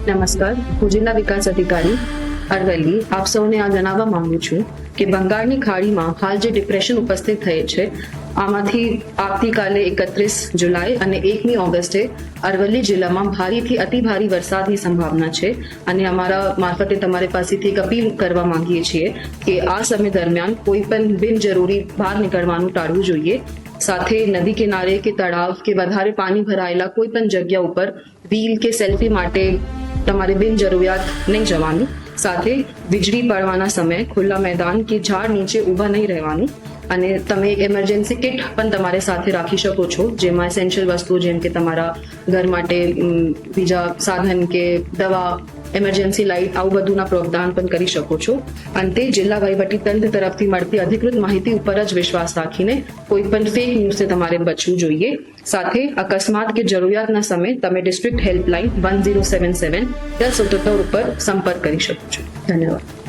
નમસ્કાર, હું જિલ્લા વિકાસ અધિકારી અરવલ્લી આપ સૌને આ જણાવવા માંગુ છું કે બંગાળની ખાડીમાં હાલ જે ડિપ્રેશન ઉપસ્થિત થયેલ છે આમાંથી આવતીકાલે 31 જુલાઈ અને 1મી ઓગસ્ટે અરવલ્લી જિલ્લામાં ભારેથી અતિ ભારે વરસાદની સંભાવના છે અને અમારા મારફતે તમારી પાસેથી એક અપીલ કરવા માંગીએ છીએ કે આ સમય દરમિયાન કોઈ પણ બિનજરૂરી બહાર નીકળવાનું ટાળવું જોઈએ। સાથે નદી કિનારે કે તળાવ કે વધારે પાણી ભરાયેલા કોઈ પણ જગ્યા ઉપર રીલ કે સેલ્ફી માટે તમારે બિનજરૂરિયાત નહીં જવાનું। સાથે વીજળી પડવાના સમયે ખુલ્લા મેદાન કે ઝાડ નીચે ઊભા નહીં રહેવાનું અને તમે એક ઇમરજન્સી કિટ પણ તમારે સાથે રાખી શકો છો જેમાં એસેન્શિયલ વસ્તુઓ જેમ કે તમારા ઘર માટે બીજા સાધન કે દવા ઇમરજન્સી લાઇટ આવું બધુંના પ્રાવધાન પણ કરી શકો છો। અંતે જિલ્લા વહીવટી તંત્ર તરફથી મળતી અધિકૃત માહિતી ઉપર જ વિશ્વાસ રાખીને કોઈ પણ ફેક ન્યૂઝથી તમારે બચવું જોઈએ। સાથે અકસ્માત કે જરૂરિયાતના સમયે તમે ડિસ્ટ્રિક્ટ હેલ્પલાઇન 1077 1077 ઉપર સંપર્ક કરી શકો છો। ધન્યવાદ।